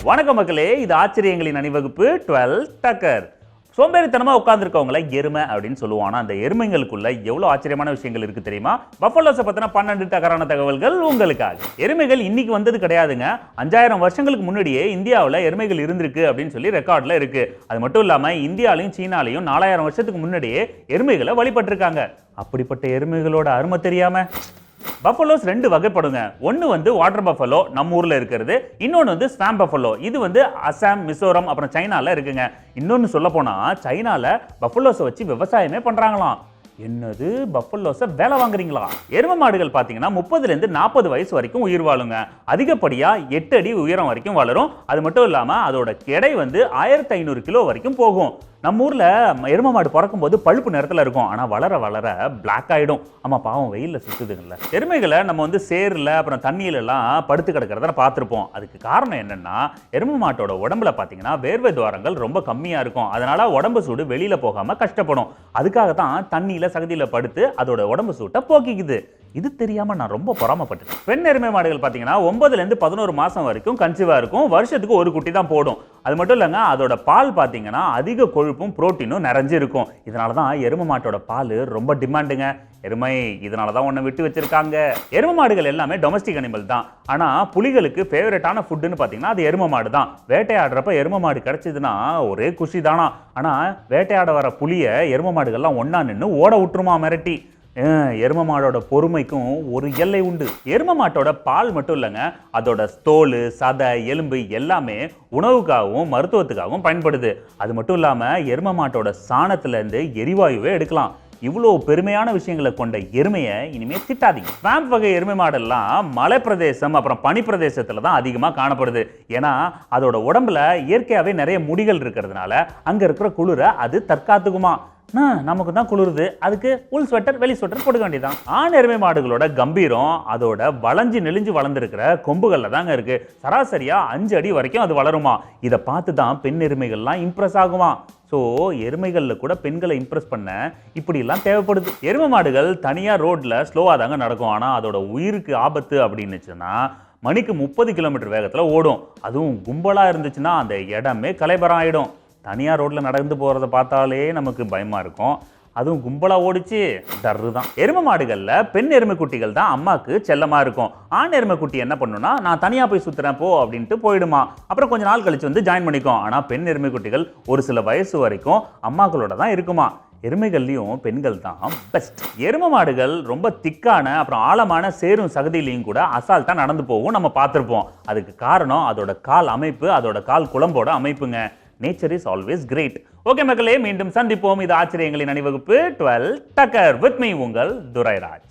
வணக்கம் மக்களே, இது ஆச்சரியங்களின் அணிவகுப்பு 12 டக்கர். சோம்பேறித்தனமா உட்கார்ந்துருக்கவங்கள எருமை அப்படின்னு சொல்லுவானா. அந்த எருமைகளுக்குள்ள எவ்வளவு ஆச்சரியமான விஷயங்கள் இருக்கு தெரியுமா? பஃபலோஸை பத்தின 12 டக்கரான தகவல்கள் உங்களுக்காக. எருமைகள் இன்னைக்கு வந்தது கிடையாதுங்க. 5000 வருஷங்களுக்கு முன்னாடியே இந்தியாவில் எருமைகள் இருந்திருக்கு அப்படின்னு சொல்லி ரெக்கார்ட்ல இருக்கு. அது மட்டும் இல்லாம இந்தியாலையும் சீனாலையும் 4000 வருஷத்துக்கு முன்னாடியே எருமைகளை வழிபட்டிருக்காங்க. அப்படிப்பட்ட எருமைகளோட அருமை தெரியாம பஃபலோஸ் 2 வகைப்படுங்க. ஒன்னு வாட்டர் பஃபலோ நம்ம ஊர்ல இருக்கிறது, இன்னொன்னு ஸ்வாம் பஃபலோ. இது அசாம், மிசோரம், அப்புறம் சைனால இருக்குங்க. இன்னொன்னு சொல்ல போனா சைனால பஃபலோஸை வச்சு விவசாயமே பண்றாங்களாம். என்னது, பஃபலோஸை வேலை வாங்குறீங்களா? எருமை மாடுகள் பாத்தீங்கன்னா 30 இருந்து 40 வயசு வரைக்கும் உயிர் வாழுங்க. அதிகப்படியா 8 அடி உயரம் வரைக்கும் வளரும். அது மட்டும் இல்லாம அதோட எடை 1500 கிலோ வரைக்கும் போகும். நம்ம ஊர்ல எருமை மாடு பிறக்கும் போது பழுப்பு நிறத்துல இருக்கும். ஆனா வளர வளர பிளாக் ஆயிடும். ஆமா, பாவம் வெயில்ல சுத்துதுங்கல்ல. எருமைகளை நம்ம சேர்ல அப்புறம் தண்ணியில எல்லாம் படுத்து கிடக்கிறத பார்த்திருப்போம். அதுக்கு காரணம் என்னன்னா, எருமை மாட்டோட உடம்புல பாத்தீங்கன்னா வேர்வை துவாரங்கள் ரொம்ப கம்மியா இருக்கும். அதனால உடம்பு சூடு வெளியில போகாம கஷ்டப்படும். அதுக்காக தான் தண்ணியில சகதியில படுத்து அதோட உடம்பு சூட்டை போக்கிக்குது. இது தெரியாம நான் ரொம்ப பொறாமப்பட்டேன். பெண் எருமை மாடுகள் பாத்தீங்கன்னா 9 இருந்து 11 மாசம் வரைக்கும் கன்சீவா இருக்கும். வருஷத்துக்கு ஒரு குட்டி தான் போடும். அது மட்டும் இல்லைங்க, அதோட பால் பாத்தீங்கன்னா அதிக கொழுப்பும் புரோட்டீனும் நிறைஞ்சு இருக்கும். இதனாலதான் எருமை மாட்டோட பால் ரொம்ப டிமாண்டுங்க. எருமை இதனாலதான் உன்னை விட்டு வச்சிருக்காங்க. எருமை மாடுகள் எல்லாமே டொமஸ்டிக் அனிமல் தான். ஆனா புலிகளுக்கு ஃபேவரட்டான ஃபுட்னு பாத்தீங்கன்னா அது எருமை மாடு தான். வேட்டையாடுறப்ப எருமை மாடு கிடைச்சதுன்னா ஒரே குஷி தானா. ஆனா வேட்டையாட வர புலிய எருமை மாடுகள்லாம் ஒன்னா நின்று ஓட விட்டுருமா மிரட்டி. எருமை மாடோட பொறுமைக்கும் ஒரு எல்லை உண்டு. எருமை மாட்டோட பால் மட்டும் இல்லைங்க, அதோட தோல், சதை, எலும்பு எல்லாமே உணவுக்காகவும் மருத்துவத்துக்காகவும் பயன்படுது. அது மட்டும் இல்லாம எருமை மாட்டோட சாணத்துல இருந்து எரிவாயுவே எடுக்கலாம். இவ்வளோ பெருமையான விஷயங்களை கொண்ட எருமையை இனிமே திட்டாதீங்க. ஸ்வாம்ப் வகை எருமை மாடெல்லாம் மலை பிரதேசம் அப்புறம் பனி பிரதேசத்துல தான் அதிகமாக காணப்படுது. ஏன்னா அதோட உடம்புல இயற்கையாகவே நிறைய முடிகள் இருக்கிறதுனால அங்க இருக்கிற குளிரை அது தற்காத்துக்குமா. நமக்கு தான் குளிருது, அதுக்கு உள் ஸ்வெட்டர் வெளி ஸ்வெட்டர் போட்டுக்க வேண்டியதான். ஆண் எருமை மாடுகளோட கம்பீரம் அதோட வளைஞ்சு நெளிஞ்சு வளர்ந்துருக்கிற கொம்புகள்ல தாங்க இருக்கு. சராசரியா 5 அடி வரைக்கும் அது வளருமா. இதை பார்த்து தான் பெண் எருமைகள்லாம் இம்ப்ரெஸ் ஆகுமா. ஸோ எருமைகள்ல கூட பெண்களை இம்ப்ரெஸ் பண்ண இப்படி எல்லாம் தேவைப்படுது. எருமை மாடுகள் தனியா ரோட்ல ஸ்லோவா தாங்க நடக்கும். ஆனா அதோட உயிருக்கு ஆபத்து அப்படின்னுச்சுன்னா மணிக்கு 30 கிலோமீட்டர் வேகத்துல ஓடும். அதுவும் கும்பலா இருந்துச்சுன்னா அந்த இடமே கலைபரம் ஆயிடும். தனியா ரோட்ல நடந்து போறதை பார்த்தாலே நமக்கு பயமா இருக்கும். அதுவும் கும்பலா ஓடிச்சு டர்ரு தான். எருமை மாடுகள்ல பெண் எருமை குட்டிகள் தான் அம்மாக்கு செல்லமா இருக்கும். ஆண் எருமை குட்டி என்ன பண்ணுனா, நான் தனியா போய் சுத்துறேன் போ அப்படின்ட்டு போயிடுமா. அப்புறம் கொஞ்ச நாள் கழிச்சு ஜாயின் பண்ணிக்கும். ஆனா பெண் எருமை குட்டிகள் ஒரு சில வயசு வரைக்கும் அம்மாக்களோட தான் இருக்குமா. எருமைகள்லையும் பெண்கள் தான் பெஸ்ட். எருமை மாடுகள் ரொம்ப திக்கான அப்புறம் ஆழமான சேரும் சகதியிலையும் கூட அசால்ட்டா நடந்து போகும். நம்ம பார்த்திருப்போம். அதுக்கு காரணம் அதோட கால் அமைப்பு, அதோட கால் குளம்போட அமைப்புங்க. Nature is always great. Okay மக்களே, மீண்டும் சந்திப்போம். இது ஆச்சரியங்களின் அணிவகுப்பு 12 டக்கர். வித் மீ உங்கள் துரைராஜ்.